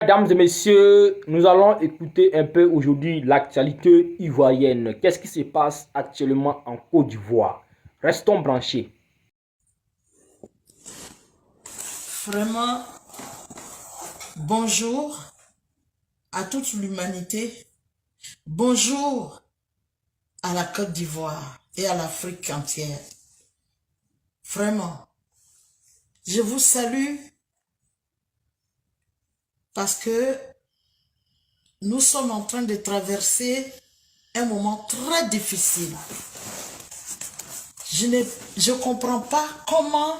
Mesdames et messieurs, nous allons écouter un peu aujourd'hui l'actualité ivoirienne. Qu'est-ce qui se passe actuellement en Côte d'Ivoire? Restons branchés. Vraiment, bonjour à toute l'humanité. Bonjour à la Côte d'Ivoire et à l'Afrique entière. Vraiment, je vous salue parce que nous sommes en train de traverser un moment très difficile. Je ne comprends pas comment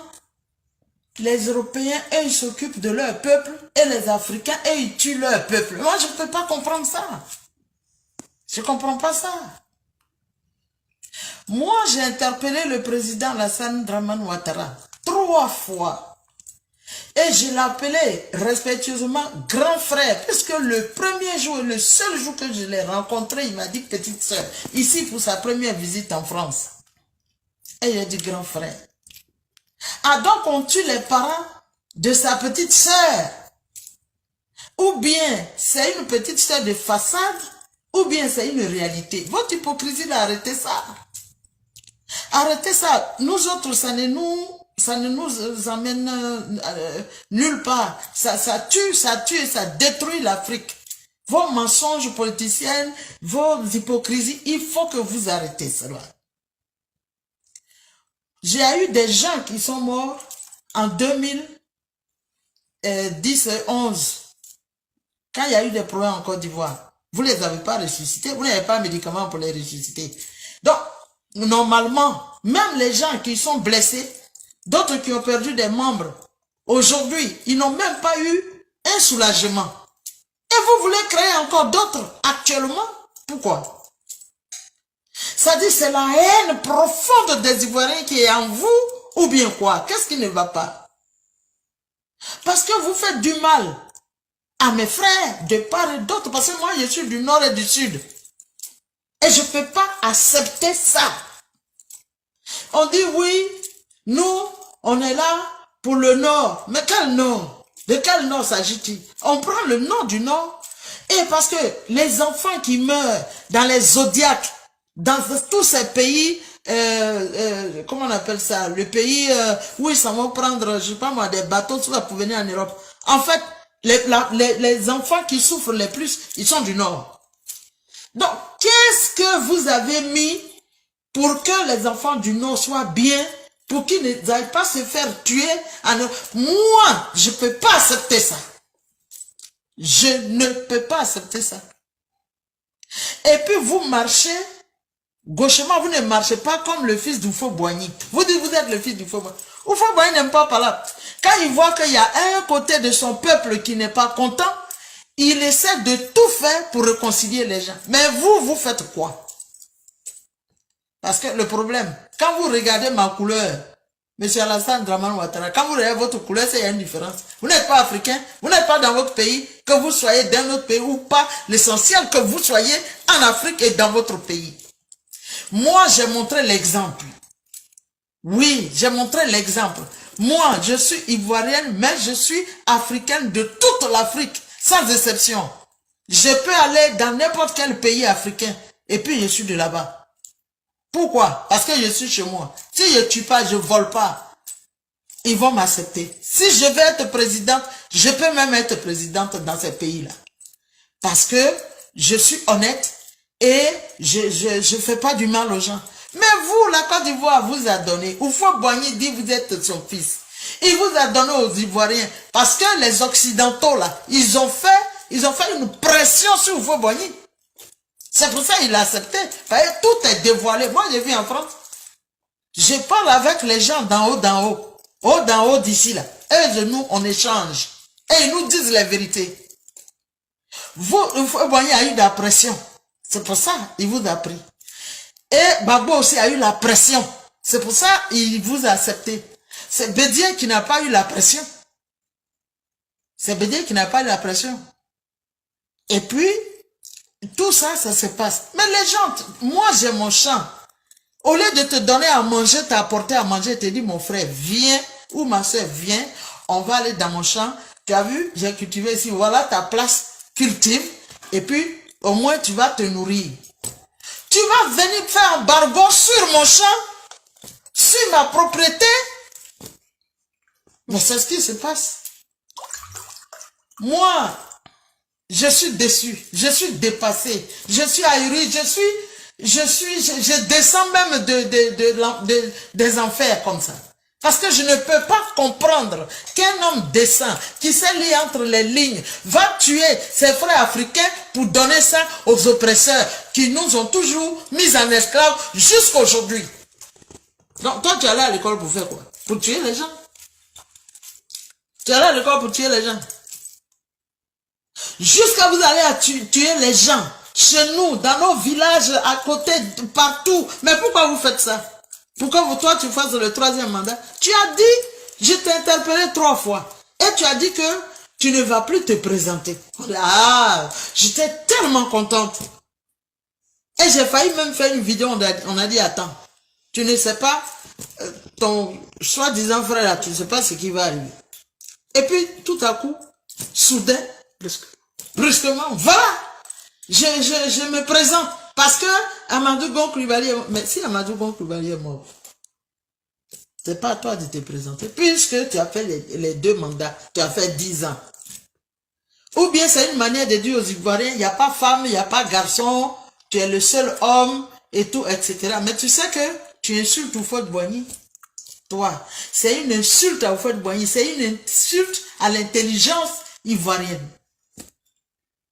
les Européens, eux, ils s'occupent de leur peuple et les Africains, eux, ils tuent leur peuple. Moi, je ne peux pas comprendre ça. Je ne comprends pas ça. Moi, j'ai interpellé le président Alassane Dramane Ouattara 3 fois. Et je l'appelais respectueusement grand frère, puisque le premier jour, le seul jour que je l'ai rencontré, il m'a dit petite soeur, ici pour sa première visite en France. Et il a dit grand frère. Ah donc on tue les parents de sa petite soeur. Ou bien c'est une petite soeur de façade, ou bien c'est une réalité. Votre hypocrisie d'arrêter ça. Arrêtez ça. Nous autres, ça ne nous amène nulle part. Ça tue et ça détruit l'Afrique. Vos mensonges politiciens, vos hypocrisies, il faut que vous arrêtez cela. J'ai eu des gens qui sont morts en 2010-11, quand il y a eu des problèmes en Côte d'Ivoire. Vous ne les avez pas ressuscités, vous n'avez pas de médicaments pour les ressusciter. Donc, normalement, même les gens qui sont blessés, d'autres qui ont perdu des membres, aujourd'hui, ils n'ont même pas eu un soulagement. Et vous voulez créer encore d'autres actuellement? Pourquoi? Ça dit, c'est la haine profonde des Ivoiriens qui est en vous, ou bien quoi? Qu'est-ce qui ne va pas? Parce que vous faites du mal à mes frères de part et d'autre, parce que moi je suis du nord et du sud. Et je ne peux pas accepter ça. On dit oui, nous, on est là pour le nord. Mais quel nord? De quel nord s'agit-il? On prend le nord du nord. Et parce que les enfants qui meurent dans les zodiacs, dans tous ces pays, comment on appelle ça? Le pays où ils s'en vont prendre, je sais pas moi, des bateaux tout ça pour venir en Europe. En fait, les enfants qui souffrent les plus, ils sont du nord. Donc, qu'est-ce que vous avez mis pour que les enfants du nord soient bien, pour qu'ils n'aillent pas se faire tuer en Europe? Moi, je ne peux pas accepter ça. Je ne peux pas accepter ça. Et puis vous marchez gauchement, vous ne marchez pas comme le fils d'Oufo-Boigny. Vous dites vous êtes le fils d'Oufo-Boigny. Oufo-Boigny n'aime pas parler. Quand il voit qu'il y a un côté de son peuple qui n'est pas content, il essaie de tout faire pour réconcilier les gens. Mais vous faites quoi? Parce que le problème, quand vous regardez ma couleur, M. Alassane Dramane Ouattara, quand vous regardez votre couleur, c'est une différence. Vous n'êtes pas africain, vous n'êtes pas dans votre pays, que vous soyez dans notre pays ou pas, l'essentiel que vous soyez en Afrique et dans votre pays. Moi, j'ai montré l'exemple. Oui, j'ai montré l'exemple. Moi, je suis ivoirienne, mais je suis africaine de toute l'Afrique, sans exception. Je peux aller dans n'importe quel pays africain, et puis je suis de là-bas. Pourquoi? Parce que je suis chez moi. Si je ne tue pas, je ne vole pas, ils vont m'accepter. Si je veux être présidente, je peux même être présidente dans ces pays-là. Parce que je suis honnête et je fais pas du mal aux gens. Mais vous, la Côte d'Ivoire vous a donné. Oufo-Boigny dit vous êtes son fils. Il vous a donné aux Ivoiriens. Parce que les Occidentaux, là, ils ont fait une pression sur Oufo-Boigny. C'est pour ça qu'il a accepté. Tout est dévoilé. Moi, je vis en France. Je parle avec les gens d'en haut, d'en haut. D'en haut d'ici, là. Et nous, on échange. Et ils nous disent la vérité. Vous, Oufo-Boigny a eu de la pression. C'est pour ça qu'il vous a pris. Et Gbagbo aussi a eu la pression. C'est pour ça qu'il vous a accepté. C'est Bédié qui n'a pas eu la pression. C'est Bédié qui n'a pas eu la pression. Et puis, tout ça, ça se passe. Mais les gens, moi j'ai mon champ. Au lieu de te donner à manger, t'apporter à manger, te dit mon frère, viens, ou ma soeur, viens, on va aller dans mon champ, Tu as vu, j'ai cultivé ici, voilà ta place, cultive, et puis au moins tu vas te nourrir. Tu vas venir faire un bargon sur mon champ, sur ma propriété. Mais c'est ce qui se passe. Moi, je suis déçu, je suis dépassé, je suis ahuri, je descends même des enfers comme ça. Parce que je ne peux pas comprendre qu'un homme décent, qui sait lire entre les lignes, va tuer ses frères africains pour donner ça aux oppresseurs qui nous ont toujours mis en esclaves jusqu'à aujourd'hui. Donc toi tu es allé à l'école pour faire quoi? Pour tuer les gens? Tu es allé à l'école pour tuer les gens? Jusqu'à vous allez à tuer les gens, chez nous, dans nos villages, à côté, partout. Mais pourquoi vous faites ça? Pourquoi toi tu fasses le 3e mandat? Tu as dit, je t'ai interpellé 3 fois. Et tu as dit que tu ne vas plus te présenter. Ah, j'étais tellement contente. Et j'ai failli même faire une vidéo, on a dit, attends, tu ne sais pas, ton soi-disant frère là, tu ne sais pas ce qui va arriver. Et puis, tout à coup, soudain, brusquement, voilà, je me présente. Parce que Amadou Gon Coulibaly est mort. Mais si Amadou Gon Coulibaly est mort, c'est pas à toi de te présenter. Puisque tu as fait les 2 mandats, tu as fait 10 ans. Ou bien c'est une manière de dire aux Ivoiriens, il n'y a pas femme, il n'y a pas garçon, tu es le seul homme, et tout, etc. Mais tu sais que tu insultes Houphouët-Boigny. Toi, c'est une insulte à Houphouët-Boigny, c'est une insulte à l'intelligence ivoirienne.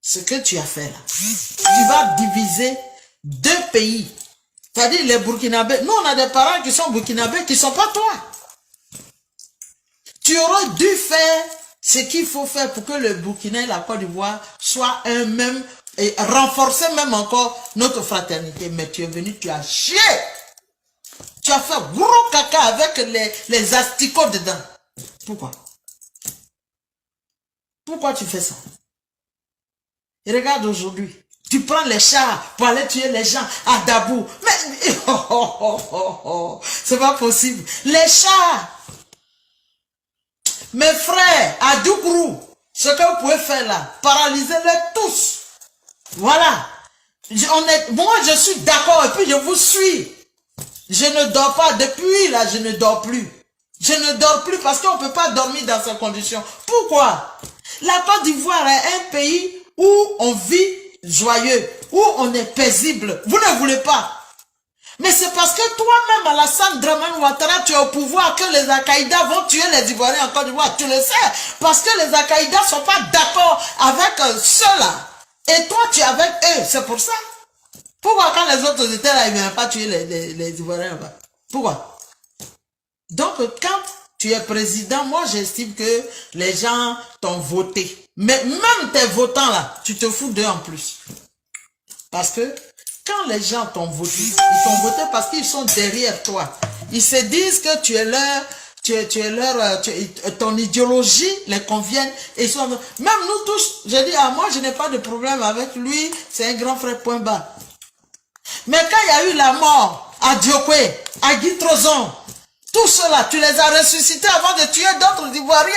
Ce que tu as fait là, tu vas diviser 2 pays. C'est-à-dire les Burkinabés. Nous, on a des parents qui sont Burkinabés, qui ne sont pas toi. Tu aurais dû faire ce qu'il faut faire pour que le Burkina et la Côte d'Ivoire soient un même, et renforcer même encore notre fraternité. Mais tu es venu, tu as chié. Tu as fait gros caca avec les asticots dedans. Pourquoi? Pourquoi tu fais ça? Et regarde aujourd'hui, tu prends les chars pour aller tuer les gens à Dabou. Mais c'est pas possible. Les chars, mes frères, à Dougrou, ce que vous pouvez faire là, paralysez-les tous. Voilà. Moi, je suis d'accord et puis je vous suis. Je ne dors pas. Depuis là, je ne dors plus. Je ne dors plus parce qu'on ne peut pas dormir dans ces conditions. Pourquoi? La Côte d'Ivoire est un pays où on vit joyeux, où on est paisible. Vous ne voulez pas. Mais c'est parce que toi-même, Alassane Dramane Ouattara, tu es au pouvoir que les Al-Qaïda vont tuer les Ivoiriens en Côte d'Ivoire. Tu le sais. Parce que les Al-Qaïda ne sont pas d'accord avec ceux-là. Et toi, tu es avec eux. C'est pour ça. Pourquoi quand les autres étaient là, ils ne viennent pas tuer les Ivoiriens là-bas? Pourquoi? Donc, quand tu es président, moi, j'estime que les gens t'ont voté. Mais même tes votants là, tu te fous d'eux en plus. Parce que quand les gens t'ont voté, ils t'ont voté parce qu'ils sont derrière toi. Ils se disent que tu es leur, ton idéologie les convient. Et sont, même nous tous, j'ai dit, moi je n'ai pas de problème avec lui, c'est un grand frère point bas. Mais quand il y a eu la mort à Diokwe, à Guy Trozon, tout cela, tu les as ressuscités avant de tuer d'autres Ivoiriens.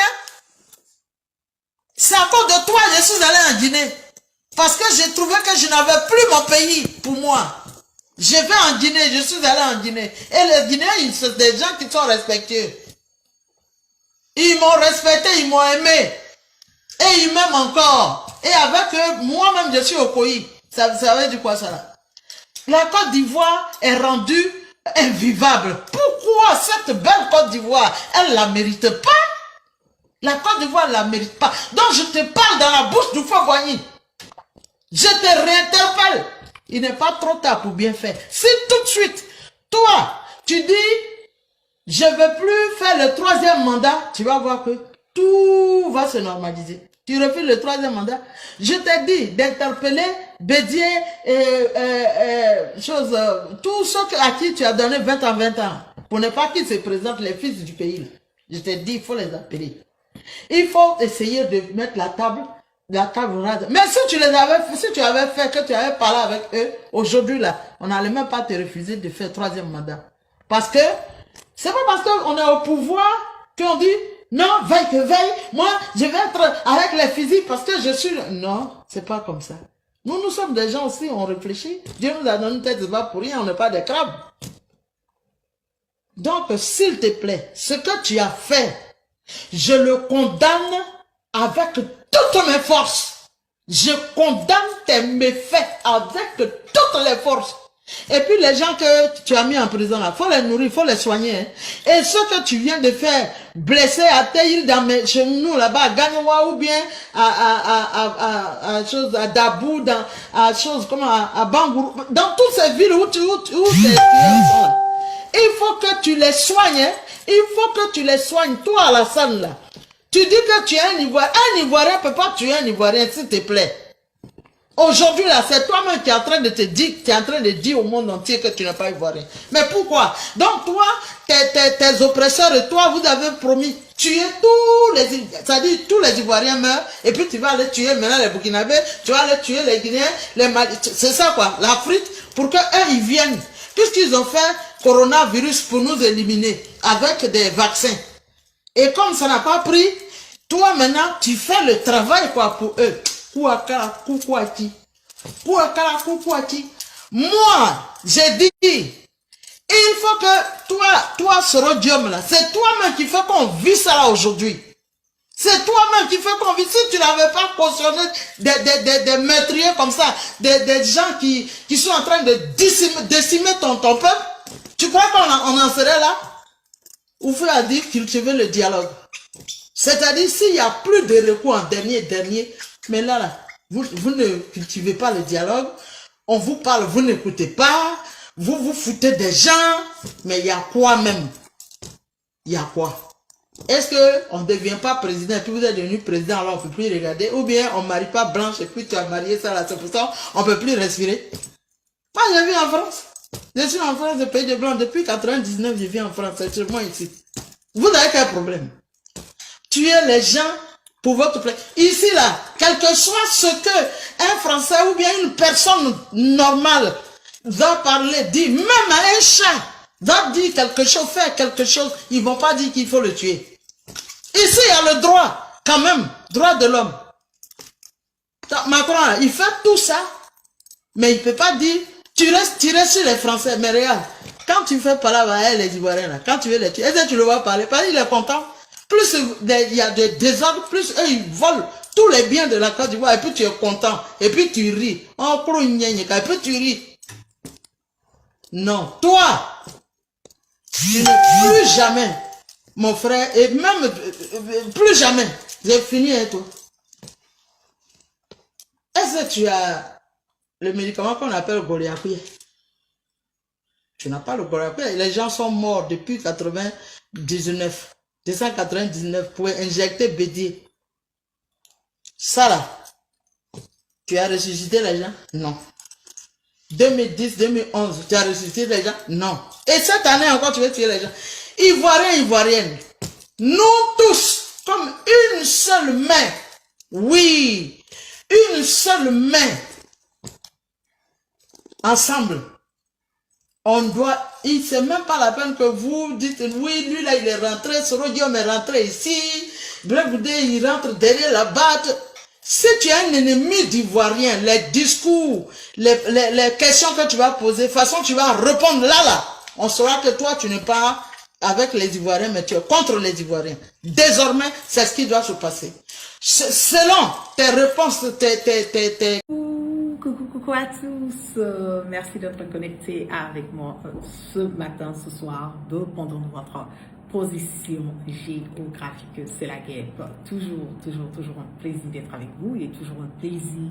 C'est à cause de toi que je suis allé en Guinée. Parce que j'ai trouvé que je n'avais plus mon pays pour moi. Je vais en Guinée, je suis allé en Guinée. Et les Guinéens, c'est des gens qui sont respectueux. Ils m'ont respecté, ils m'ont aimé. Et ils m'aiment encore. Et avec eux, moi-même, je suis au pays. Ça veut dire quoi ça là? La Côte d'Ivoire est rendue invivable. Pourquoi cette belle Côte d'Ivoire, elle ne la mérite pas? La Côte d'Ivoire ne la mérite pas. Donc je te parle dans la bouche du Houphouët-Boigny. Je te réinterpelle. Il n'est pas trop tard pour bien faire. Si tout de suite, toi, tu dis, je ne veux plus faire le 3e mandat, tu vas voir que tout va se normaliser. Tu refuses le 3e mandat. Je t'ai dit d'interpeller Bédier tous ceux à qui tu as donné 20 ans, 20 ans. Pour ne pas qu'ils se présentent les fils du pays. Je t'ai dit, il faut les appeler. Il faut essayer de mettre la table rase. Mais si tu avais fait, que tu avais parlé avec eux, aujourd'hui là, on n'allait même pas te refuser de faire 3e mandat. Parce que, c'est pas parce qu'on est au pouvoir qu'on dit, Non, veille que veille, moi, je vais être avec les fusils parce que je suis... Non, c'est pas comme ça. Nous sommes des gens aussi, on réfléchit. Dieu nous a donné une tête, c'est pas pour rien, on n'est pas des crabes. Donc, s'il te plaît, ce que tu as fait, je le condamne avec toutes mes forces. Je condamne tes méfaits avec toutes les forces. Et puis les gens que tu as mis en prison là, faut les nourrir, faut les soigner. Hein. Et ce que tu viens de faire, blesser à Taïr chez nous là-bas, à Gagnoua ou bien à Dabou, à Bangourou, dans toutes ces villes où tes sont là. Il faut que tu les soignes. Hein. Il faut que tu les soignes. Toi, Alassane là. Tu dis que tu es un Ivoirien. Un Ivoirien ne peut pas tuer un Ivoirien, s'il te plaît. Aujourd'hui, là, c'est toi-même qui es en train de te dire, tu es en train de dire au monde entier que tu n'es pas Ivoirien. Mais pourquoi? Donc, toi, tes oppresseurs et toi, vous avez promis tuer tous les, c'est-à-dire tous les Ivoiriens meurent, et puis tu vas aller tuer maintenant les Burkinabés, tu vas aller tuer les Guinéens, les Mali, c'est ça quoi, l'Afrique, pour qu'eux, ils viennent. Puisqu'ils ont fait coronavirus pour nous éliminer avec des vaccins. Et comme ça n'a pas pris, toi maintenant, tu fais le travail quoi pour eux. Moi, j'ai dit, il faut que toi, ce rhodium là, c'est toi-même qui fait qu'on vit ça là aujourd'hui. C'est toi-même qui fait qu'on vit. Si tu n'avais pas cautionné des meurtriers comme ça, des gens qui sont en train de décimer ton peuple, tu crois qu'on en serait là? Ou faut à dire cultiver le dialogue. C'est-à-dire, s'il n'y a plus de recours en dernier, mais là, vous ne cultivez pas le dialogue, on vous parle, vous n'écoutez pas, vous vous foutez des gens, mais il y a quoi même? Il y a quoi? Est-ce qu'on ne devient pas président et puis vous êtes devenu président, alors on ne peut plus regarder, ou bien on ne marie pas Blanche et puis tu as marié ça là, c'est pour ça on ne peut plus respirer? Moi, je vis en France. Je suis en France, le pays de Blanc, depuis 99, je vis en France, c'est seulement ici. Vous avez quel problème? Tuer les gens pour votre plaisir. Ici, là, quel que soit ce que un Français ou bien une personne normale va parler, dire, même à un chat, va dire quelque chose, faire quelque chose, ils ne vont pas dire qu'il faut le tuer. Ici, il y a le droit, quand même, droit de l'homme. Macron, il fait tout ça, mais il ne peut pas dire, tu restes tiré sur les Français, mais regarde, quand tu fais parler à les Ivoiriens, là, quand tu veux les tuer, est-ce que tu le vois parler? Parce qu'il est content. Plus il y a des désordres, plus eux, ils volent tous les biens de la Côte d'Ivoire, et puis tu es content, et puis tu ris. Oh, et puis tu ris. Non, toi, tu ne plus jamais, mon frère, et même plus jamais, j'ai fini avec toi. Est-ce que tu as le médicament qu'on appelle Goliathie? Tu n'as pas le Goliathie. Les gens sont morts depuis 299 pour injecter Bédier. Ça là, tu as ressuscité les gens? Non. 2010, 2011, tu as ressuscité les gens? Non. Et cette année encore, tu veux tuer les gens? Ivoiriens, Ivoiriennes, nous tous, comme une seule main, oui, une seule main, ensemble, on doit, c'est même pas la peine que vous dites, oui, lui là, il est rentré, ce rhodium est rentré ici, Blé-Goudé, il rentre derrière la batte. Si tu es un ennemi d'Ivoirien, les discours, les questions que tu vas poser, de toute façon, tu vas répondre là. On saura que toi, tu n'es pas avec les Ivoiriens, mais tu es contre les Ivoiriens. Désormais, c'est ce qui doit se passer. Selon tes réponses, Coucou à tous, merci d'être connectés avec moi ce matin, ce soir, pendant votre position géographique. C'est la guerre. Toujours un plaisir d'être avec vous et toujours un plaisir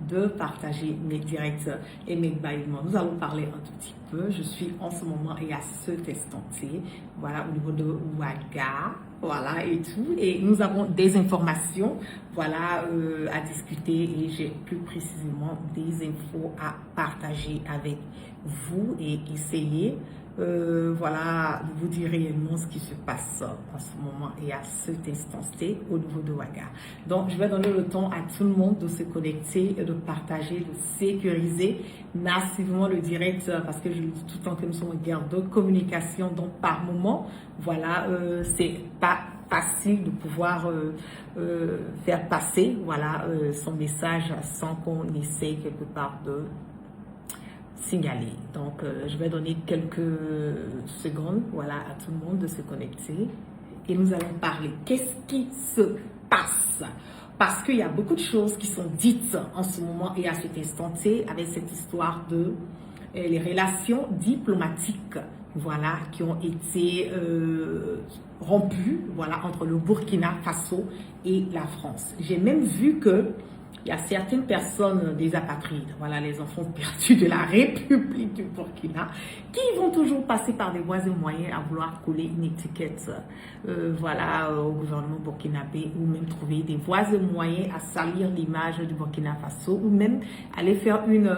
de partager mes directs et mes bâillements. Nous allons parler un tout petit peu. Je suis en ce moment et à cet instant-ci, voilà, au niveau de Ouaga, voilà, et tout. Et nous avons des informations, voilà, à discuter et j'ai plus précisément des infos à partager avec vous et essayer voilà, de vous dire réellement ce qui se passe en ce moment et à cet instant-ci au niveau de Ouaga. Donc, je vais donner le temps à tout le monde de se connecter, de partager, de sécuriser massivement le direct parce que je le dis tout le temps que nous sommes en guerre de communication. Donc, par moment, voilà, c'est pas facile de pouvoir faire passer voilà, son message sans qu'on essaye quelque part de signaler. Donc, je vais donner quelques secondes voilà, à tout le monde de se connecter et nous allons parler. Qu'est-ce qui se passe? Parce qu'il y a beaucoup de choses qui sont dites en ce moment et à cet instant T avec cette histoire de les relations diplomatiques voilà, qui ont été rompues voilà, entre le Burkina Faso et la France. J'ai même vu que il y a certaines personnes, des apatrides, voilà, les enfants perdus de la République du Burkina, qui vont toujours passer par des voies et moyens à vouloir coller une étiquette voilà, au gouvernement burkinabé, ou même trouver des voies et moyens à salir l'image du Burkina Faso, ou même aller faire une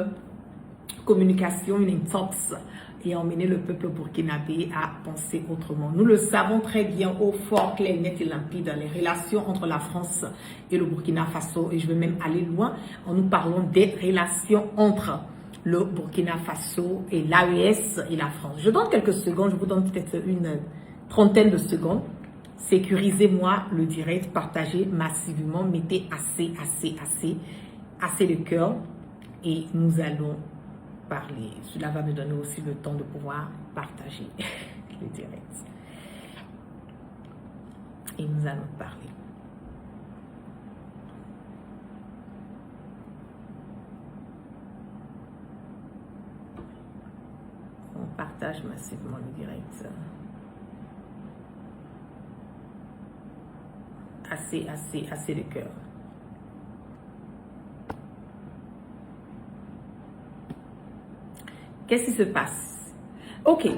communication, une intox, et emmener le peuple burkinabé à penser autrement. Nous le savons très bien, au fort, clair, net et limpide, les relations entre la France et le Burkina Faso, et je vais même aller loin en nous parlant des relations entre le Burkina Faso et l'AES et la France. Je donne quelques secondes, je vous donne peut-être une trentaine de secondes. Sécurisez-moi le direct, partagez massivement, mettez assez de cœur et nous allons parler. Cela va me donner aussi le temps de pouvoir partager le direct. Et nous allons parler. On partage massivement le direct. Assez de cœur. Qu'est-ce qui se passe? Ok.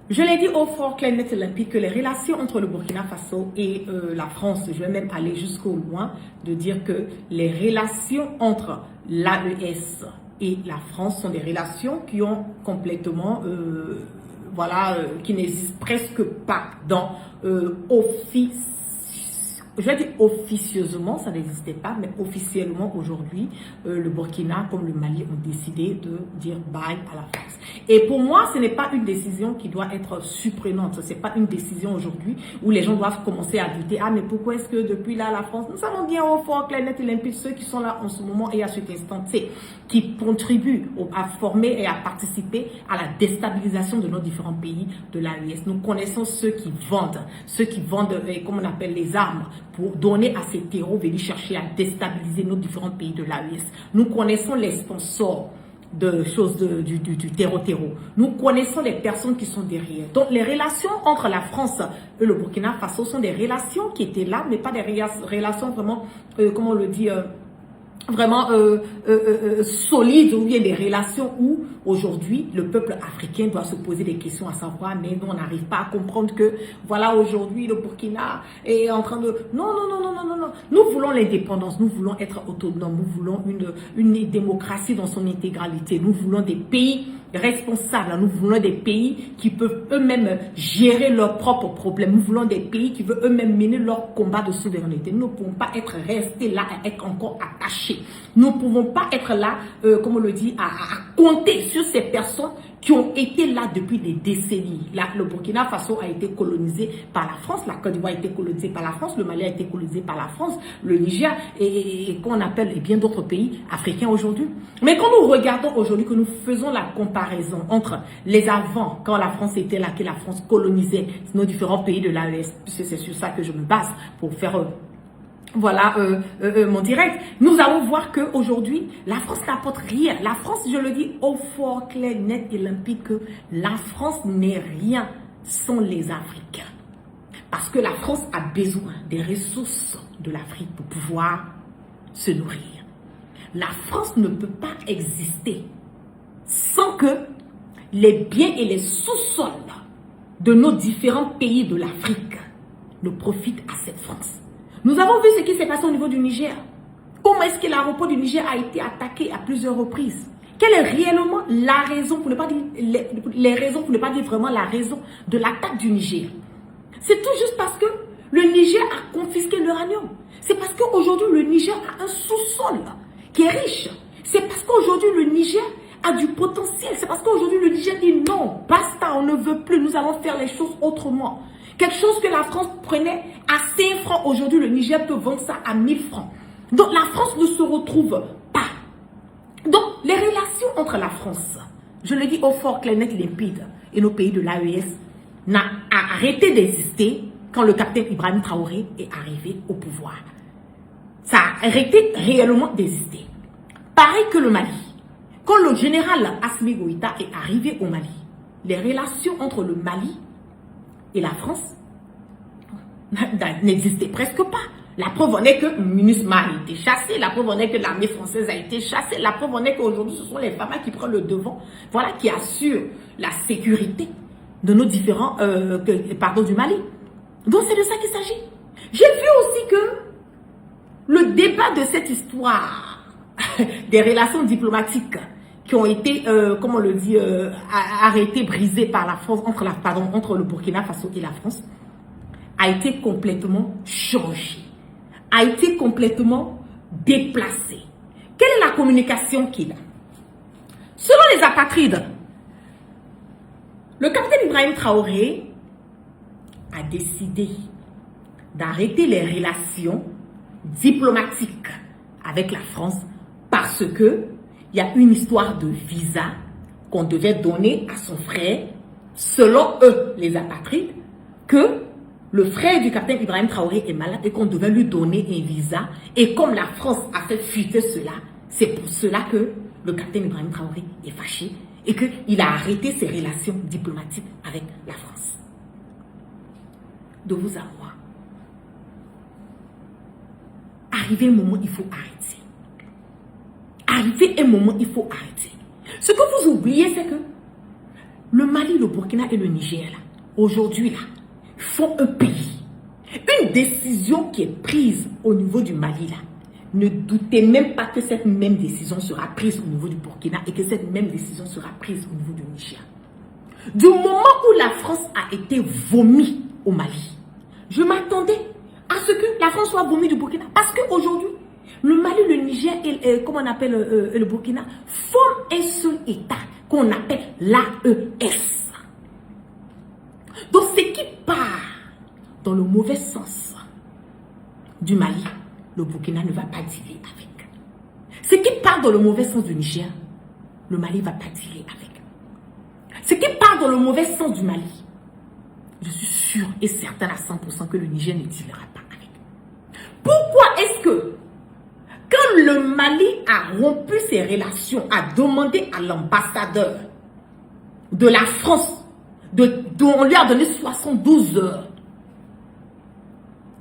Je l'ai dit au fort, clair, net et limpide que les relations entre le Burkina Faso et la France, je vais même aller jusqu'au loin de dire que les relations entre l'AES et la France sont des relations qui ont complètement, voilà, qui n'existent presque pas dans je vais dire officieusement, ça n'existait pas, mais officiellement aujourd'hui, le Burkina comme le Mali ont décidé de dire bye à la France. Et pour moi, ce n'est pas une décision qui doit être surprenante. Ce n'est pas une décision aujourd'hui où les gens doivent commencer à douter. Ah, mais pourquoi est-ce que depuis là, la France, nous savons bien au fort, clair, net et limpide, ceux qui sont là en ce moment et à cet instant T, qui contribuent à former et à participer à la déstabilisation de nos différents pays de l'AES. Nous connaissons ceux qui vendent, comme on appelle les armes, pour donner à ces terreaux venir chercher à déstabiliser nos différents pays de l'AES. Nous connaissons les sponsors de choses du terreau. Nous connaissons les personnes qui sont derrière. Donc les relations entre la France et le Burkina Faso sont des relations qui étaient là, mais pas des relations vraiment, comment on le dit, vraiment solides, ou bien des relations où aujourd'hui le peuple africain doit se poser des questions à savoir, mais nous on n'arrive pas à comprendre que voilà, aujourd'hui le Burkina est en train de non, nous voulons l'indépendance, nous voulons être autonomes, nous voulons une démocratie dans son intégralité, nous voulons des pays responsables, nous voulons des pays qui peuvent eux-mêmes gérer leurs propres problèmes, nous voulons des pays qui veulent eux-mêmes mener leur combat de souveraineté. Nous ne pouvons pas être restés là et être encore attachés. Nous ne pouvons pas être là, comme on le dit, à compter sur ces personnes qui ont été là depuis des décennies. Là, le Burkina Faso a été colonisé par la France, la Côte d'Ivoire a été colonisée par la France, le Mali a été colonisé par la France, le Niger et qu'on appelle et bien d'autres pays africains aujourd'hui. Mais quand nous regardons aujourd'hui, que nous faisons la comparaison entre les avant, quand la France était là, que la France colonisait nos différents pays de l'AES, puisque c'est sur ça que je me base pour faire voilà mon direct, nous allons voir qu'aujourd'hui, la France n'apporte rien. La France, je le dis au fort, clair, net et limpide, que la France n'est rien sans les Africains. Parce que la France a besoin des ressources de l'Afrique pour pouvoir se nourrir. La France ne peut pas exister sans que les biens et les sous-sols de nos différents pays de l'Afrique ne profitent à cette France. Nous avons vu ce qui s'est passé au niveau du Niger. Comment est-ce que l'aéroport du Niger a été attaqué à plusieurs reprises? Quelle est réellement la raison, pour ne pas dire les raisons, pour ne pas dire vraiment la raison de l'attaque du Niger? C'est tout juste parce que le Niger a confisqué l'uranium. C'est parce qu'aujourd'hui le Niger a un sous-sol qui est riche. C'est parce qu'aujourd'hui le Niger a du potentiel. C'est parce qu'aujourd'hui le Niger dit non, basta, on ne veut plus, nous allons faire les choses autrement. Quelque chose que la France prenait à 5 francs. Aujourd'hui, le Niger peut vendre ça à 1000 francs. Donc, la France ne se retrouve pas. Donc, les relations entre la France, je le dis au fort, clair, net, limpide, et nos pays de l'AES, n'a arrêté d'exister quand le capitaine Ibrahim Traoré est arrivé au pouvoir. Ça a arrêté réellement d'exister. Pareil que le Mali. Quand le général Assimi Goïta est arrivé au Mali, les relations entre le Mali et la France n'existaient presque pas. La preuve en est que MINUSMA a été chassé, la preuve en est que l'armée française a été chassée, la preuve en est qu'aujourd'hui ce sont les FAMA qui prennent le devant, voilà, qui assurent la sécurité de nos différents, du Mali. Donc c'est de ça qu'il s'agit. J'ai vu aussi que le débat de cette histoire des relations diplomatiques qui ont été, comme on le dit, arrêtées, brisées par la France, entre le Burkina Faso et la France, a été complètement changé, a été complètement déplacé. Quelle est la communication qu'il a? Selon les apatrides, le capitaine Ibrahim Traoré a décidé d'arrêter les relations diplomatiques avec la France parce que il y a une histoire de visa qu'on devait donner à son frère, selon eux, les apatrides, que le frère du capitaine Ibrahim Traoré est malade et qu'on devait lui donner un visa. Et comme la France a fait fuiter cela, c'est pour cela que le capitaine Ibrahim Traoré est fâché et qu'il a arrêté ses relations diplomatiques avec la France. De vous à moi, arrivé un moment, il faut arrêter. Arrivé un moment, il faut arrêter. Ce que vous oubliez, c'est que le Mali, le Burkina et le Niger, aujourd'hui, là, font un pays. Une décision qui est prise au niveau du Mali, là, ne doutez même pas que cette même décision sera prise au niveau du Burkina et que cette même décision sera prise au niveau du Niger. Du moment où la France a été vomi au Mali, je m'attendais à ce que la France soit vomi du Burkina. Parce qu'aujourd'hui, le Mali, le Niger et comment on appelle le Burkina forment un seul État qu'on appelle l'AES. Donc, ce qui part dans le mauvais sens du Mali, le Burkina ne va pas dealer avec. Ce qui part dans le mauvais sens du Niger, le Mali ne va pas dealer avec. Ce qui part dans le mauvais sens du Mali, je suis sûre et certaine à 100% que le Niger ne dealera pas avec. Pourquoi est-ce que quand le Mali a rompu ses relations, a demandé à l'ambassadeur de la France, on lui a donné 72 heures,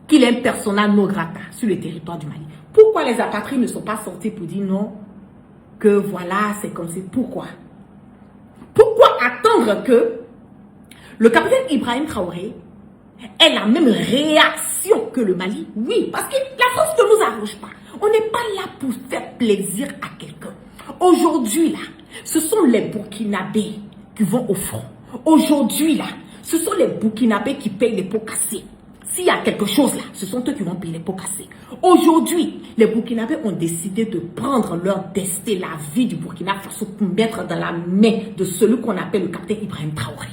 qu'il est un persona non grata sur le territoire du Mali. Pourquoi les apatrides ne sont pas sortis pour dire non, que voilà, c'est comme c'est. Pourquoi attendre que le capitaine Ibrahim Traoré ait la même réaction que le Mali? Oui, parce que la France ne nous arrange pas. On n'est pas là pour faire plaisir à quelqu'un. Aujourd'hui, là, ce sont les Burkinabés qui vont au front. Aujourd'hui, là, ce sont les Burkinabés qui payent les pots cassés. S'il y a quelque chose là, ce sont eux qui vont payer les pots cassés. Aujourd'hui, les Burkinabés ont décidé de prendre leur destin, la vie du Burkina Faso, pour mettre dans la main de celui qu'on appelle le capitaine Ibrahim Traoré.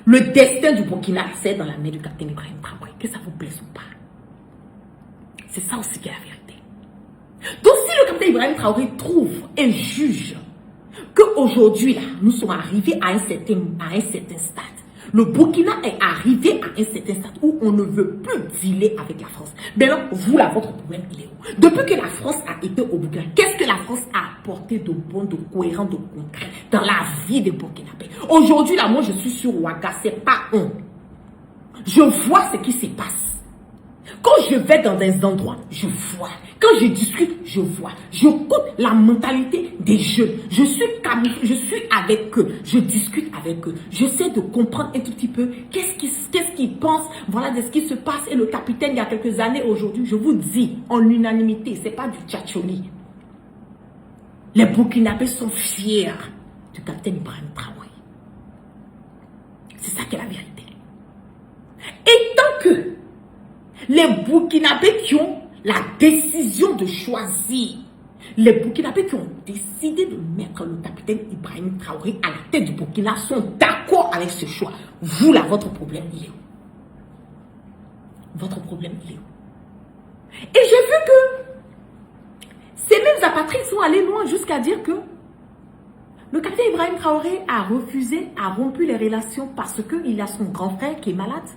Le destin du Burkina, c'est dans la main du capitaine Ibrahim Traoré. Que ça vous plaise ou pas. C'est ça aussi qui est la vérité. Donc si le capitaine Ibrahim Traoré trouve et juge qu'aujourd'hui, là, nous sommes arrivés à un certain stade. Le Burkina est arrivé à un certain stade où on ne veut plus dealer avec la France. Maintenant, vous, là, votre problème, il est où? Depuis que la France a été au Burkina, qu'est-ce que la France a apporté de bon, de cohérent, de concret dans la vie des Burkinabés? Aujourd'hui, là, moi, je suis sur Ouaga, c'est pas on. Je vois ce qui se passe. Quand je vais dans des endroits, je vois. Quand je discute, je vois. Je coupe la mentalité des jeunes. Je suis avec eux. Je discute avec eux. J'essaie de comprendre un tout petit peu qu'est-ce qu'ils pensent, voilà, de ce qui se passe. Et le capitaine, il y a quelques années, aujourd'hui, je vous dis, en unanimité, c'est pas du tchatcholi. Les Burkinabés sont fiers du capitaine Ibrahim Traoré. C'est ça qui est la vérité. Et tant que les Burkinabés qui ont la décision de choisir Les Burkinabés qui ont décidé de mettre le capitaine Ibrahim Traoré à la tête du Burkina sont d'accord avec ce choix. Vous là, votre problème, il est où? Votre problème, il est où? Et j'ai vu que ces mêmes apatrides sont allés loin jusqu'à dire que le capitaine Ibrahim Traoré a refusé, a rompu les relations parce qu'il a son grand frère qui est malade.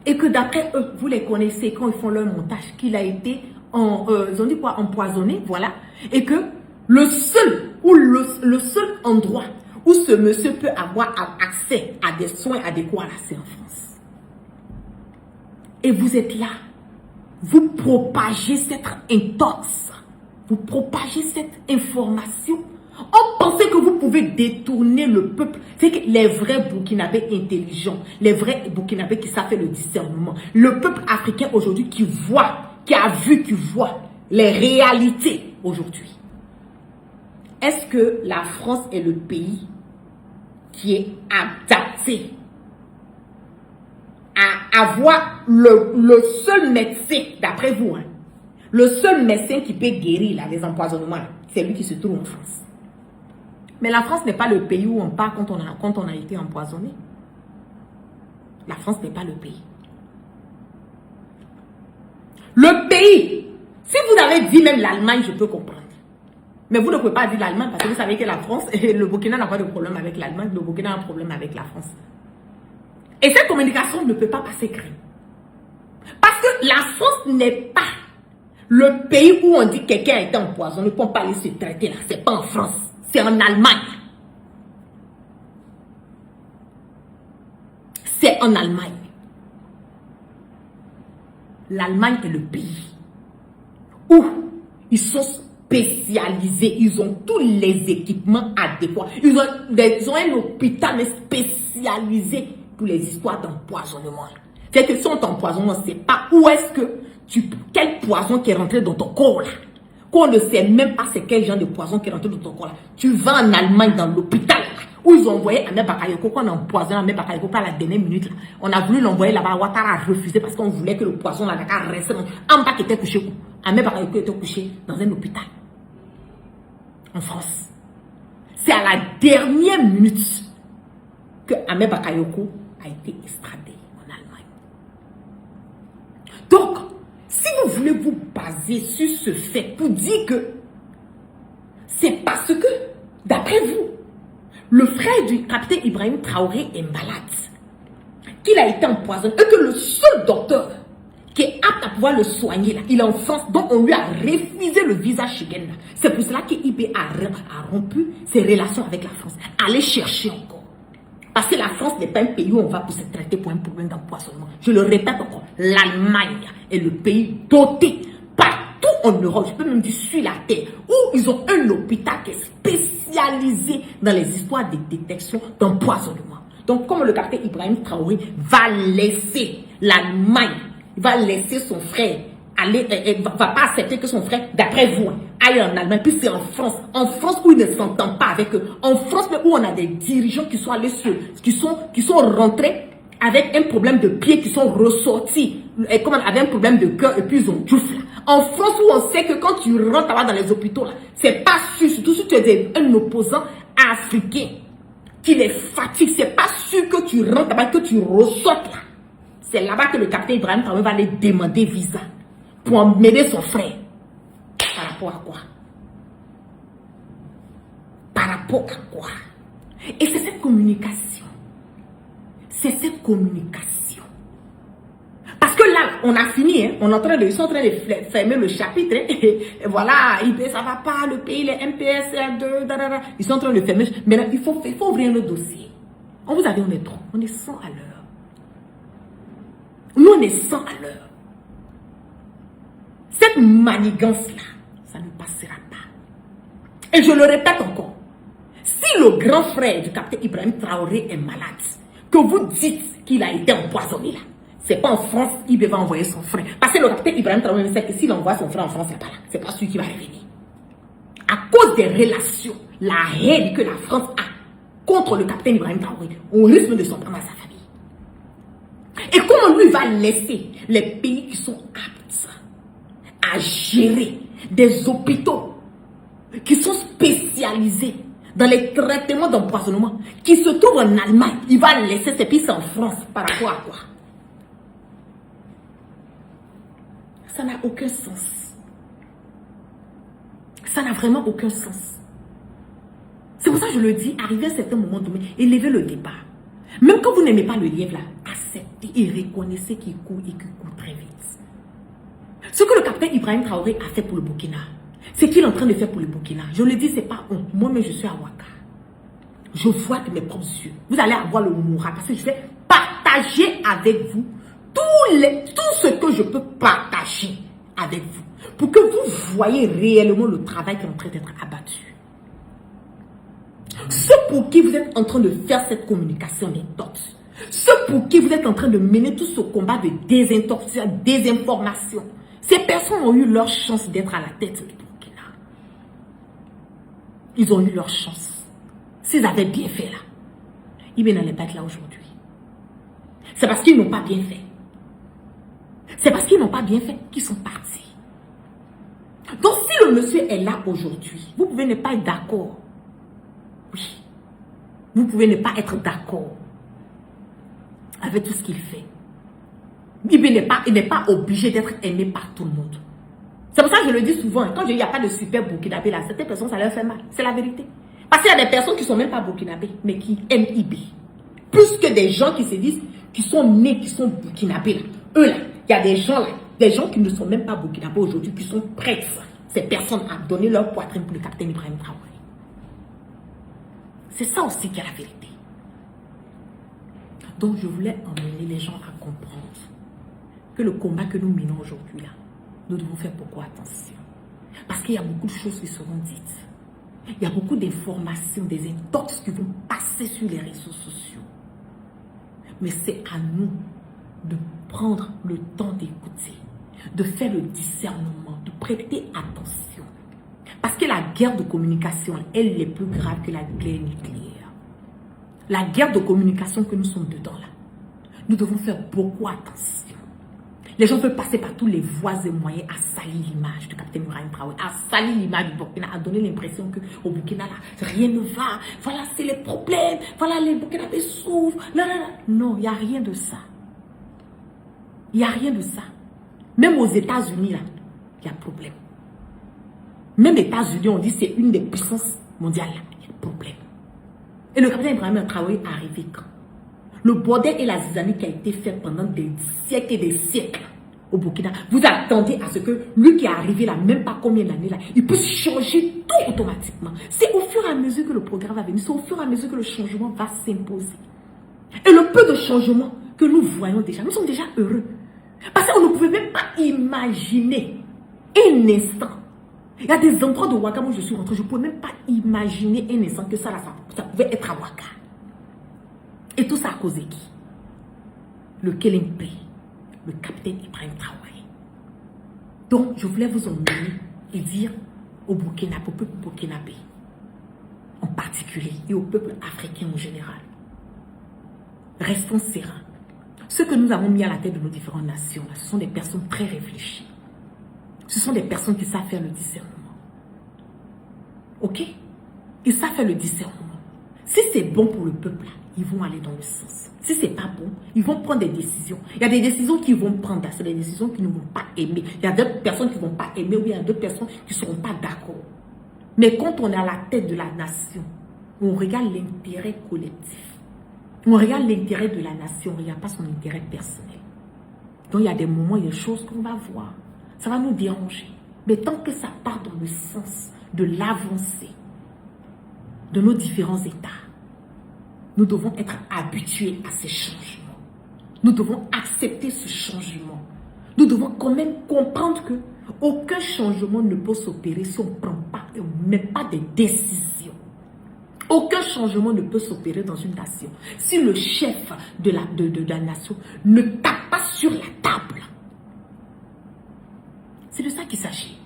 Et que d'après eux, vous les connaissez quand ils font leur montage, qu'il a été ils ont dit quoi, empoisonné, voilà. Et que le seul endroit où ce monsieur peut avoir accès à des soins adéquats, c'est en France. Et vous êtes là, vous propagez cette intox, vous propagez cette information. On pensait que vous pouvez détourner le peuple. C'est que les vrais Burkinabés intelligents, les vrais Burkinabés qui savent faire le discernement, le peuple africain aujourd'hui qui voit, qui a vu, qui voit les réalités aujourd'hui. Est-ce que la France est le pays qui est adapté à avoir le seul médecin, d'après vous, hein, le seul médecin qui peut guérir là, les empoisonnements, c'est lui qui se trouve en France. Mais la France n'est pas le pays où on part quand on a été empoisonné. La France n'est pas le pays. Le pays, si vous avez dit même l'Allemagne, je peux comprendre. Mais vous ne pouvez pas dire l'Allemagne parce que vous savez que la France, et le Burkina n'a pas de problème avec l'Allemagne, le Burkina a un problème avec la France. Et cette communication ne peut pas passer crème. Parce que la France n'est pas le pays où on dit que quelqu'un a été empoisonné pour ne pas aller se traiter là. C'est pas en France. C'est en Allemagne. C'est en Allemagne. L'Allemagne est le pays où ils sont spécialisés. Ils ont tous les équipements adéquats. Ils ont un hôpital spécialisé pour les histoires d'empoisonnement. C'est que si on t'empoisonne, on ne sait pas où est-ce que quel poison qui est rentré dans ton corps là. Qu'on ne sait même pas c'est quel genre de poison qui est rentré dans ton corps là. Tu vas en Allemagne dans l'hôpital où ils ont envoyé Ahmed Bakayoko, qu'on a empoisonné Ahmed Bakayoko à la dernière minute là. On a voulu l'envoyer là-bas, Ouattara a refusé parce qu'on voulait que le poison là reste en bas qui était couché. Ahmed Bakayoko était couché dans un hôpital en France. C'est à la dernière minute que Ahmed Bakayoko a été extradé en Allemagne. Donc, si vous voulez vous baser sur ce fait pour dire que c'est parce que, d'après vous, le frère du capitaine Ibrahim Traoré est malade, qu'il a été empoisonné, et que le seul docteur qui est apte à pouvoir le soigner, là, il est en France, donc on lui a refusé le visa Schengen. C'est pour cela qu'IB a rompu ses relations avec la France. Allez chercher encore. Parce que la France n'est pas un pays où on va pour se traiter pour un problème d'empoisonnement. Je le répète encore, l'Allemagne est le pays doté partout en Europe, je peux même dire sur la terre, où ils ont un hôpital qui est spécialisé dans les histoires de détection d'empoisonnement. Donc comme le capitaine Ibrahim Traoré va laisser l'Allemagne, il va laisser son frère aller, va pas accepter que son frère, d'après vous, aille en Allemagne, puis c'est en France où il ne s'entend pas avec eux, en France où on a des dirigeants qui sont allés qui sont rentrés avec un problème de pied, qui sont ressortis avec un problème de cœur et puis ils ont tout là. En France où on sait que quand tu rentres là-bas dans les hôpitaux, c'est pas sûr, surtout si tu es un opposant africain qui les fatigue, c'est pas sûr que tu rentres là-bas, que tu ressortes là. C'est là-bas que le capitaine Ibrahim Traoré va aller demander visa pour emmener son frère. Par rapport à quoi? Par rapport à quoi? Et c'est cette communication. C'est cette communication. Parce que là, on a fini, hein, ils sont en train de fermer le chapitre. Hein, et voilà, ça va pas, le pays, les MPS, R2, ils sont en train de fermer. Maintenant, il faut ouvrir le dossier. On vous a dit, on est trop. On est 100 à l'heure. Nous, on est 100 à l'heure. Cette manigance-là, ça ne passera pas. Et je le répète encore. Si le grand frère du capitaine Ibrahim Traoré est malade, que vous dites qu'il a été empoisonné là, c'est pas en France qu'il va envoyer son frère. Parce que le capitaine Ibrahim Traoré sait que s'il envoie son frère en France, c'est pas là. C'est pas celui qui va revenir. À cause des relations, la haine que la France a contre le capitaine Ibrahim Traoré, on risque de s'en prendre à sa famille. Et comment lui va laisser les pays qui sont aptes à gérer des hôpitaux qui sont spécialisés dans les traitements d'empoisonnement, qui se trouvent en Allemagne. Il va laisser ses fils en France par rapport à quoi? Ça n'a aucun sens. Ça n'a vraiment aucun sens. C'est pour ça que je le dis, arrivé à un certain moment donné, élevez le débat. Même quand vous n'aimez pas le lièvre là, acceptez et reconnaissez qu'il court et qu'il court très vite. Ce que le capitaine Ibrahim Traoré a fait pour le Burkina, c'est qu'il est en train de faire pour le Burkina. Je le dis, c'est pas honte. Moi-même, je suis à Ouaga. Je vois de mes propres yeux. Vous allez avoir le moral parce que je vais partager avec vous tout ce que je peux partager avec vous pour que vous voyez réellement le travail qui est en train d'être abattu. Ceux pour qui vous êtes en train de faire cette communication d'intox, ceux pour qui vous êtes en train de mener tout ce combat de désintoxication, désinformation, ces personnes ont eu leur chance d'être à la tête du Burkina. Ils ont eu leur chance. S'ils avaient bien fait là, ils n'allaient pas être là aujourd'hui. C'est parce qu'ils n'ont pas bien fait. C'est parce qu'ils n'ont pas bien fait qu'ils sont partis. Donc si le monsieur est là aujourd'hui, vous pouvez ne pas être d'accord. Oui. Vous pouvez ne pas être d'accord avec tout ce qu'il fait. Il n'est pas obligé d'être aimé par tout le monde. C'est pour ça que je le dis souvent. Quand je dis qu'il n'y a pas de super burkinabé là, certaines personnes, ça leur fait mal. C'est la vérité. Parce qu'il y a des personnes qui ne sont même pas burkinabés, mais qui aiment IB. Plus que des gens qui se disent, qui sont nés, qui sont burkinabés là. Eux là, il y a des gens là, des gens qui ne sont même pas burkinabés aujourd'hui, qui sont prêts, ces personnes, à donner leur poitrine pour le capitaine Ibrahim Traoré. C'est ça aussi qui est la vérité. Donc je voulais emmener les gens à comprendre que le combat que nous menons aujourd'hui là, nous devons faire beaucoup attention. Parce qu'il y a beaucoup de choses qui seront dites. Il y a beaucoup d'informations, des intox qui vont passer sur les réseaux sociaux. Mais c'est à nous de prendre le temps d'écouter, de faire le discernement, de prêter attention. Parce que la guerre de communication, elle est plus grave que la guerre nucléaire. La guerre de communication que nous sommes dedans là, nous devons faire beaucoup attention. Les gens peuvent passer par tous les voies et moyens à salir l'image du capitaine Ibrahim Traoré, à salir l'image du Burkina, à donner l'impression qu'au Burkina, là, rien ne va. Voilà, c'est les problèmes. Voilà, les Burkinabés souffrent. Non, il n'y a rien de ça. Il n'y a rien de ça. Même aux États-Unis, là, il y a problème. Même les États-Unis, on dit que c'est une des puissances mondiales. Là, il y a problème. Et le capitaine Ibrahim Traoré est arrivé quand? Le bordel et la zizanie qui a été fait pendant des siècles et des siècles au Burkina. Vous attendez à ce que lui qui est arrivé là, même pas combien d'années là, il puisse changer tout automatiquement. C'est au fur et à mesure que le programme va venir, c'est au fur et à mesure que le changement va s'imposer. Et le peu de changement que nous voyons déjà, nous sommes déjà heureux. Parce qu'on ne pouvait même pas imaginer un instant. Il y a des endroits de Ouaga où je suis rentrée, je ne pouvais même pas imaginer un instant que ça pouvait être à Ouaga. Et tout ça à cause de qui? Le Kelimpe, le capitaine Ibrahim Traoré. Donc, je voulais vous emmener et dire au Burkina, au peuple burkinabé, en particulier, et au peuple africain en général, restons sereins. Ceux que nous avons mis à la tête de nos différentes nations, ce sont des personnes très réfléchies. Ce sont des personnes qui savent faire le discernement. Ok? Ils savent faire le discernement. Si c'est bon pour le peuple, ils vont aller dans le sens. Si c'est pas bon, ils vont prendre des décisions. Il y a des décisions qu'ils vont prendre, c'est des décisions qu'ils ne vont pas aimer. Il y a d'autres personnes qui ne vont pas aimer, ou il y a d'autres personnes qui ne seront pas d'accord. Mais quand on est à la tête de la nation, on regarde l'intérêt collectif. On regarde l'intérêt de la nation, on ne regarde pas son intérêt personnel. Donc il y a des moments, il y a des choses qu'on va voir. Ça va nous déranger. Mais tant que ça part dans le sens de l'avancée de nos différents États, nous devons être habitués à ces changements. Nous devons accepter ce changement. Nous devons quand même comprendre que aucun changement ne peut s'opérer si on ne prend pas et on ne met pas des décisions. Aucun changement ne peut s'opérer dans une nation si le chef de la nation ne tape pas sur la table. C'est de ça qu'il s'agit.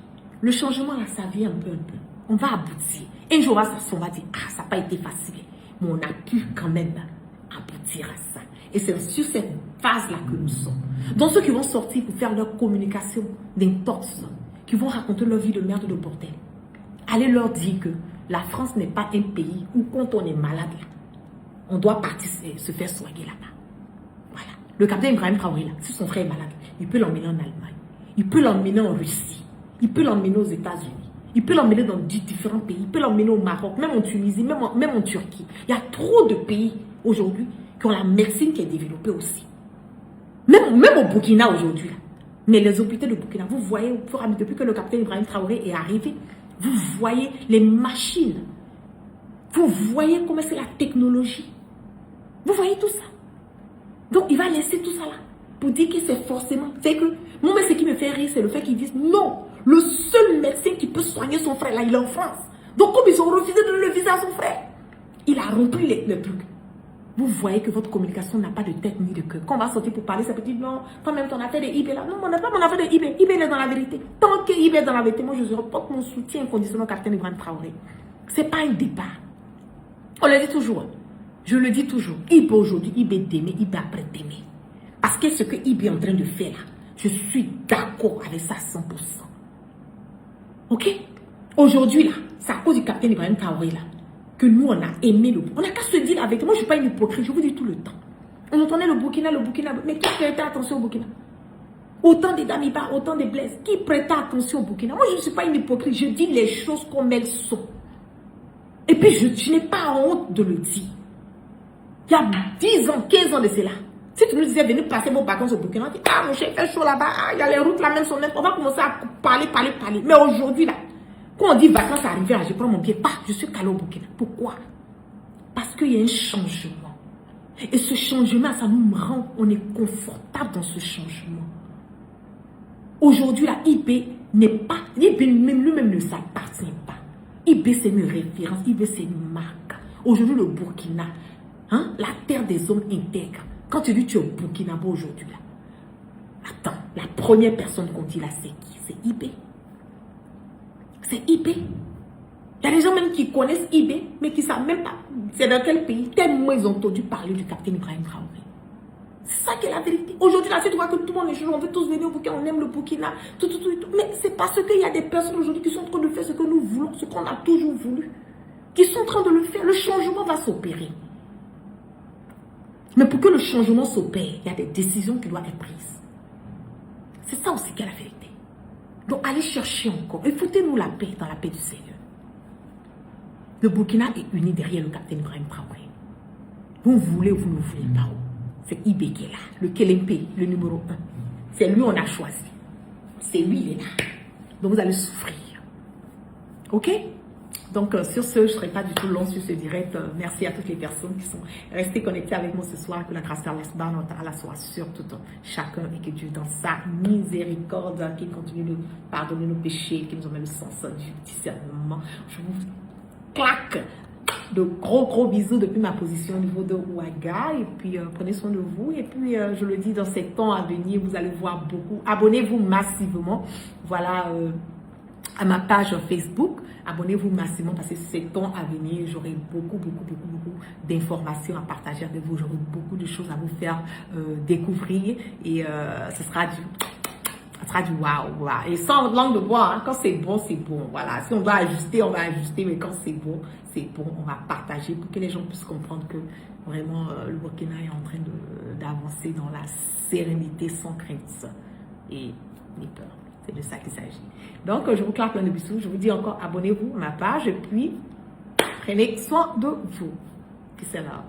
Le changement, là, ça vient un peu. On va aboutir. Un jour, on va dire, ah, ça n'a pas été facile. Mais on a pu quand même aboutir à ça. Et c'est sur cette phase-là que nous sommes. Donc ceux qui vont sortir pour faire leur communication d'intox, qui vont raconter leur vie de merde de bordel, allez leur dire que la France n'est pas un pays où quand on est malade, on doit partir se faire soigner là-bas. Voilà. Le capitaine Ibrahim Traoré, là, si son frère est malade, il peut l'emmener en Allemagne, il peut l'emmener en Russie, il peut l'emmener aux États-Unis, il peut l'emmener dans différents pays, il peut l'emmener au Maroc, même en Tunisie, même en Turquie. Il y a trop de pays aujourd'hui qui ont la médecine qui est développée aussi. Même au Burkina aujourd'hui. Mais les hôpitaux de Burkina, vous voyez, depuis que le capitaine Ibrahim Traoré est arrivé, vous voyez les machines. Vous voyez comment c'est la technologie. Vous voyez tout ça. Donc, il va laisser tout ça là. Pour dire que c'est forcément... C'est que, moi, ce qui me fait rire, c'est le fait qu'ils disent non. Le seul médecin qui peut soigner son frère, là, il est en France. Donc, comme ils ont refusé de le viser à son frère, il a rempli le truc. Vous voyez que votre communication n'a pas de tête ni de queue. Quand on va sortir pour parler, ça peut dire non, quand même ton affaire de eBay là. Non, on n'a pas mon affaire de eBay. eBay est dans la vérité. Tant que eBay est dans la vérité, moi je reporte mon soutien inconditionnel au capitaine Ibrahim Traoré. Ce n'est pas un débat. On le dit toujours. Je le dis toujours. eBay aujourd'hui, eBay demain, eBay après-demain. Parce que ce que eBay est en train de faire là, je suis d'accord avec ça à 100%. Ok? Aujourd'hui là, c'est à cause du capitaine Ibrahim Traoré là que nous, on a aimé le Burkina. On n'a qu'à se dire avec. Moi, je ne suis pas une hypocrite, je vous dis tout le temps. On entendait le Burkina. Mais qui prêtait attention au Burkina? Autant des Damiba, autant des Blaise. Qui prêtait attention au Burkina? Moi, je ne suis pas une hypocrite. Je dis les choses comme elles sont. Et puis, je n'ai pas honte de le dire. Il y a 10 ans, 15 ans de cela. Si tu nous disais, venez passer vos vacances au Burkina, on dit, ah, mon chef, fait chaud là-bas. Ah, il y a les routes là, même sont nettes. On va commencer à parler. Mais aujourd'hui, là, quand on dit vacances arrivées, je prends mon pied, je suis calé au Burkina. Pourquoi? Parce qu'il y a un changement. Et ce changement, ça nous rend, on est confortable dans ce changement. Aujourd'hui, la IB n'est pas, IB lui-même ne s'appartient pas. IB, c'est une référence, IB, c'est une marque. Aujourd'hui, le Burkina, hein, la terre des hommes intègres. Quand tu dis tu es au Burkina aujourd'hui, là, attends, la première personne qu'on dit là, c'est qui? C'est IB. C'est IB. Il y a des gens même qui connaissent IB, mais qui ne savent même pas c'est dans quel pays. Tellement ils ont entendu parler du capitaine Ibrahim Traoré. C'est ça qui est la vérité. Aujourd'hui, là, tu vois que tout le monde est chaud, on veut tous venir au Burkina, on aime le Burkina, tout. Mais c'est parce qu'il y a des personnes aujourd'hui qui sont en train de faire ce que nous voulons, ce qu'on a toujours voulu. Qui sont en train de le faire. Le changement va s'opérer. Mais pour que le changement s'opère, il y a des décisions qui doivent être prises. C'est ça aussi qui est la vérité. Donc, allez chercher encore. Et foutez-nous la paix dans la paix du Seigneur. Le Burkina est uni derrière le capitaine Ibrahim Traoré. Vous voulez ou vous ne voulez pas. C'est IB qui est là. Le KLMP, le numéro 1. C'est lui qu'on a choisi. C'est lui, il est là. Donc, vous allez souffrir. Ok? Donc, sur ce, je ne serai pas du tout long sur ce direct. Merci à toutes les personnes qui sont restées connectées avec moi ce soir. Que la grâce de Allah soit sur tout chacun et que Dieu, dans sa miséricorde, qu'il continue de pardonner nos péchés, qu'il nous emmène le sens du discernement. Je vous claque de gros bisous depuis ma position au niveau de Ouaga. Et puis, prenez soin de vous. Et puis, je le dis, dans ces temps à venir, vous allez voir beaucoup. Abonnez-vous massivement. Voilà. À ma page Facebook, abonnez-vous massivement parce que ces temps à venir, j'aurai beaucoup d'informations à partager avec vous. J'aurai beaucoup de choses à vous faire découvrir et ce sera du waouh. Et sans langue de bois, hein, quand c'est bon, c'est bon. Voilà, si on doit ajuster, on va ajuster, mais quand c'est bon, on va partager pour que les gens puissent comprendre que vraiment le Burkina est en train d'avancer dans la sérénité sans crainte et ni peur. C'est de ça qu'il s'agit. Donc, je vous claque plein de bisous. Je vous dis encore, abonnez-vous à ma page et puis prenez soin de vous. Peace and love.